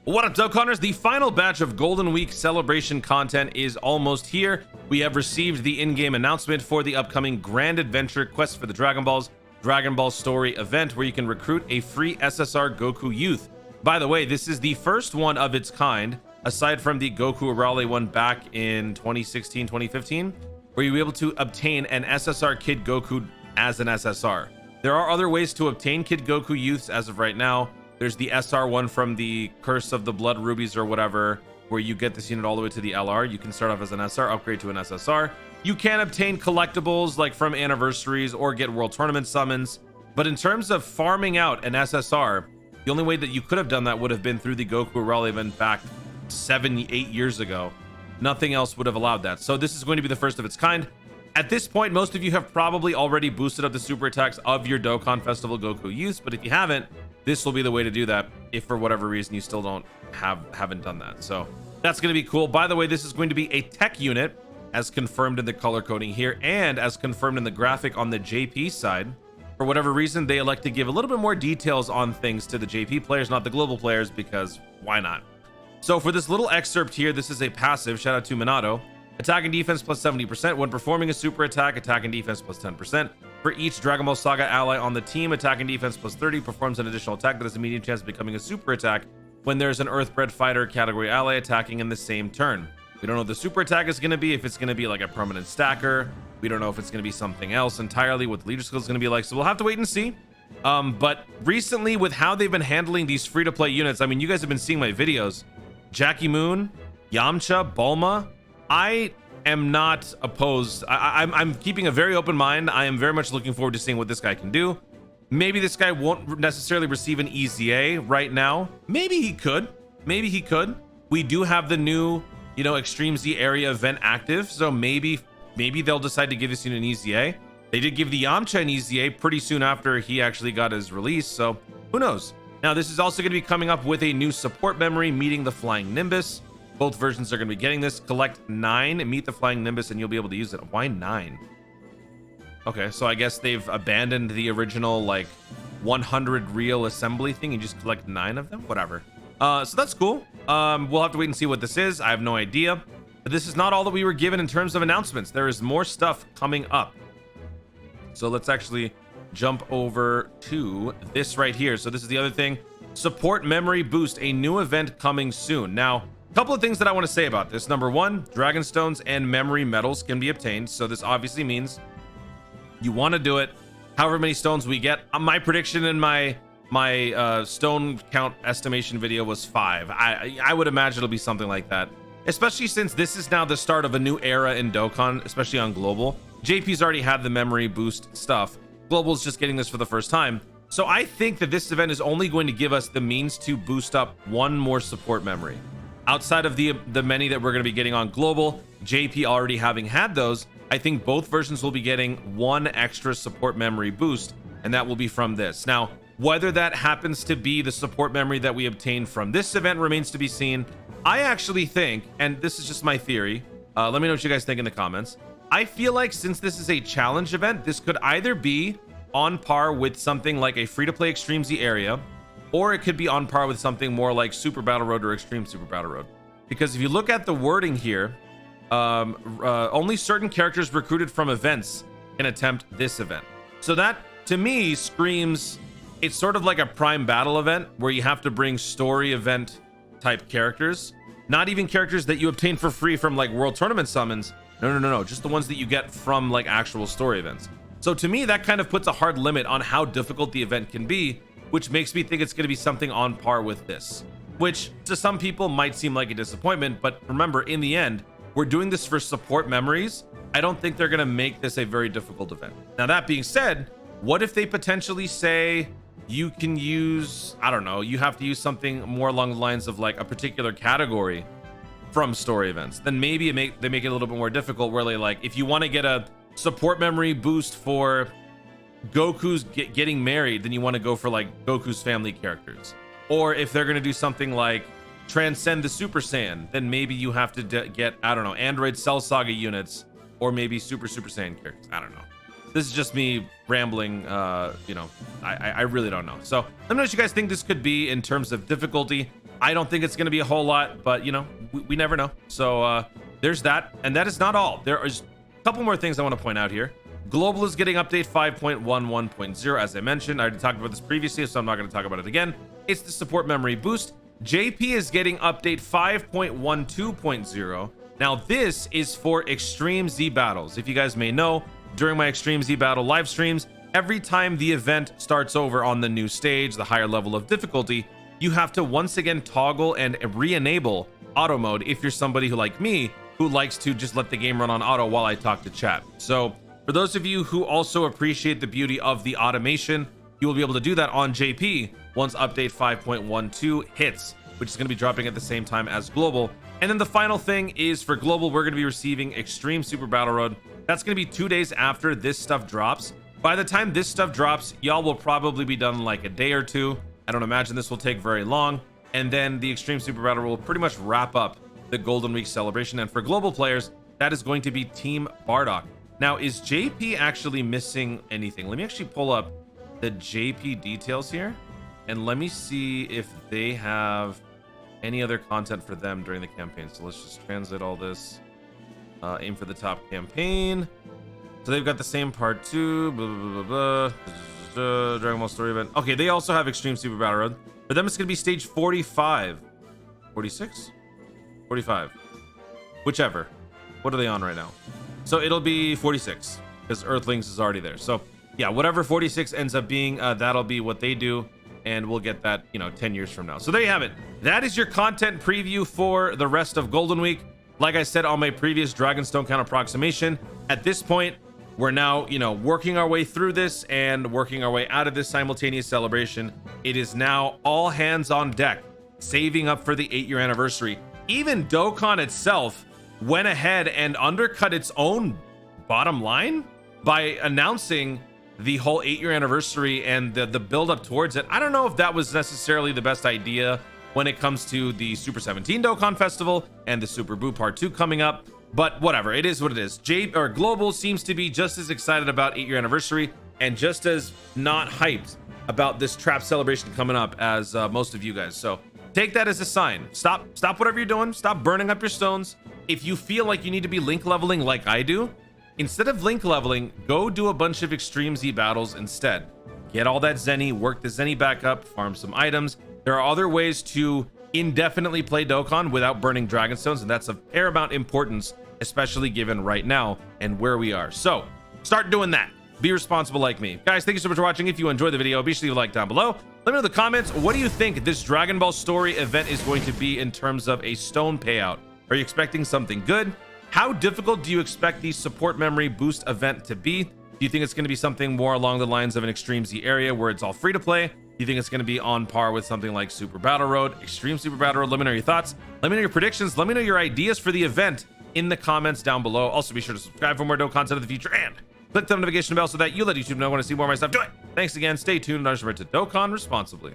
What up, Dokkaners? The final batch of Golden Week celebration content is almost here. We have received the in-game announcement for the upcoming Grand Adventure Quest for the Dragon Balls Dragon Ball Story event, where you can recruit a free SSR Goku youth. By the way, this is the first one of its kind, aside from the Goku Arale one back in 2016, 2015, where you'll be able to obtain an SSR Kid Goku as an SSR. There are other ways to obtain Kid Goku youths as of right now. There's the SR one from the Curse of the Blood Rubies or whatever, where you get this unit all the way to the LR. You can start off as an SR, upgrade to an SSR. You can obtain collectibles like from anniversaries or get World Tournament summons. But in terms of farming out an SSR, the only way that you could have done that would have been through the Goku Arale event back 7-8 years ago. Nothing else would have allowed that. So this is going to be the first of its kind. At this point, most of you have probably already boosted up the super attacks of your Dokkan Festival Goku youths, but if you haven't, this will be the way to do that if for whatever reason you still haven't done that. So that's going to be cool. By the way, this is going to be a tech unit as confirmed in the color coding here and as confirmed in the graphic on the JP side. For whatever reason, they elect to give a little bit more details on things to the JP players, not the global players, because why not? So for this little excerpt here, this is a passive. Shout out to Minato. Attack and defense plus 70%. When performing a super attack, attack and defense plus 10%. For each Dragon Ball Saga ally on the team, attack and defense plus 30 performs an additional attack that has a medium chance of becoming a super attack when there's an Earthbred Fighter category ally attacking in the same turn. We don't know what the super attack is going to be, if it's going to be like a permanent stacker. We don't know if it's going to be something else entirely, what the leader skill is going to be like. So we'll have to wait and see. But recently, with how they've been handling these free-to-play units, I mean, you guys have been seeing my videos. Jackie Moon, Yamcha, Bulma. I am not opposed. I'm keeping a very open mind. I am very much looking forward to seeing what this guy can do. Maybe this guy won't necessarily receive an EZA right now. Maybe he could. Maybe he could. We do have the new, Extreme Z area event active, so maybe they'll decide to give this unit an EZA. They did give the Yamcha an EZA pretty soon after he actually got his release, so who knows? Now, this is also going to be coming up with a new support memory, meeting the Flying Nimbus. Both versions are going to be getting this. Collect 9 and meet the Flying Nimbus, and you'll be able to use it. Why 9? Okay, so I guess they've abandoned the original, 100 real assembly thing and just collect 9 of them? Whatever. So that's cool. We'll have to wait and see what this is. I have no idea. But this is not all that we were given in terms of announcements. There is more stuff coming up. So let's actually jump over to this right here. So this is the other thing. Support Memory Boost, a new event coming soon. Now, a couple of things that I want to say about this. Number one, Dragon Stones and Memory Medals can be obtained. So this obviously means you want to do it however many stones we get. My prediction in my stone count estimation video was 5. I would imagine it'll be something like that, especially since this is now the start of a new era in Dokkan, especially on global. JP's already had the memory boost stuff. Global's just getting this for the first time. So I think that this event is only going to give us the means to boost up one more support memory. Outside of the many that we're going to be getting on global, JP already having had those, I think both versions will be getting one extra support memory boost, and that will be from this. Now, whether that happens to be the support memory that we obtain from this event remains to be seen. I actually think, and this is just my theory, let me know what you guys think in the comments. I feel like since this is a challenge event, this could either be on par with something like a free-to-play Extreme Z area, or it could be on par with something more like Super Battle Road or Extreme Super Battle Road. Because if you look at the wording here, only certain characters recruited from events can attempt this event. So that, to me, screams it's sort of like a Prime Battle event where you have to bring story event type characters. Not even characters that you obtain for free from World Tournament summons. No. Just the ones that you get from actual story events. So to me, that kind of puts a hard limit on how difficult the event can be, which makes me think it's going to be something on par with this, which to some people might seem like a disappointment. But remember, in the end, we're doing this for support memories. I don't think they're going to make this a very difficult event. Now, that being said, what if they potentially say you can use, I don't know, you have to use something more along the lines of a particular category from story events? Then maybe they make it a little bit more difficult, where they if you want to get a support memory boost for Goku's getting married, then you want to go for Goku's family characters. Or if they're going to do something like transcend the Super Saiyan, then maybe you have to get, I don't know, Android Cell Saga units, or maybe Super Saiyan characters. I don't know. This is just me rambling. I really don't know. So let me know what you guys think this could be in terms of difficulty. I don't think it's going to be a whole lot, but you know, we never know. So there's that. And that is not all. There is a couple more things I want to point out here. Global is getting update 5.11.0. As I mentioned, I already talked about this previously, so I'm not going to talk about it again. It's the support memory boost. JP is getting update 5.12.0. Now this is for Extreme Z battles. If you guys may know, during my Extreme Z battle live streams, every time the event starts over on the new stage, the higher level of difficulty, you have to once again toggle and re-enable auto mode if you're somebody who, like me, who likes to just let the game run on auto while I talk to chat. So for those of you who also appreciate the beauty of the automation, you will be able to do that on JP once update 5.12 hits, which is going to be dropping at the same time as global. And then the final thing is for global, we're going to be receiving Extreme Super Battle Road. That's going to be 2 days after this stuff drops. By the time this stuff drops, y'all will probably be done in like a day or two. I don't imagine this will take very long. And then the Extreme Super Battle will pretty much wrap up the Golden Week celebration. And for global players, that is going to be Team Bardock. Now, is JP actually missing anything? Let me actually pull up the JP details here, and let me see if they have any other content for them during the campaign. So let's just translate all this. Aim for the top campaign. So they've got the same part 2. Blah, blah, blah, blah. Dragon Ball Story event. Okay, they also have Extreme Super Battle Road. For them, it's going to be stage 45. 46? 45. Whichever. What are they on right now? So it'll be 46 because Earthlings is already there. So yeah, whatever 46 ends up being, that'll be what they do. And we'll get that, you know, 10 years from now. So there you have it. That is your content preview for the rest of Golden Week. Like I said on my previous Dragonstone count approximation, at this point, we're now, you know, working our way through this and working our way out of this simultaneous celebration. It is now all hands on deck, saving up for the 8-year anniversary. Even Dokkan itself went ahead and undercut its own bottom line by announcing the whole 8-year anniversary and the build up towards it. I don't know if that was necessarily the best idea when it comes to the Super 17 Dokkan Festival and the Super Boo Part 2 coming up, but whatever, it is what it is. Global seems to be just as excited about 8-year anniversary and just as not hyped about this trap celebration coming up as most of you guys. So take that as a sign. Stop whatever you're doing. Stop burning up your stones. If you feel like you need to be link leveling like I do, instead of link leveling, go do a bunch of Extreme Z battles instead. Get all that Zenny, work the Zenny back up, farm some items. There are other ways to indefinitely play Dokkan without burning Dragonstones, and that's of paramount importance, especially given right now and where we are. So start doing that. Be responsible like me. Guys, thank you so much for watching. If you enjoyed the video, be sure to leave a like down below. Let me know in the comments, what do you think this Dragon Ball Story event is going to be in terms of a stone payout? Are you expecting something good? How difficult do you expect the support memory boost event to be? Do you think it's going to be something more along the lines of an Extreme Z area where it's all free to play? Do you think it's going to be on par with something like Super Battle Road, Extreme Super Battle Road? Let me know your thoughts. Let me know your predictions. Let me know your ideas for the event in the comments down below. Also, be sure to subscribe for more Dokkan content in the future and click the notification bell so that you let YouTube know when I see more of my stuff. Do it. Thanks again. Stay tuned. And remember to Dokkan responsibly.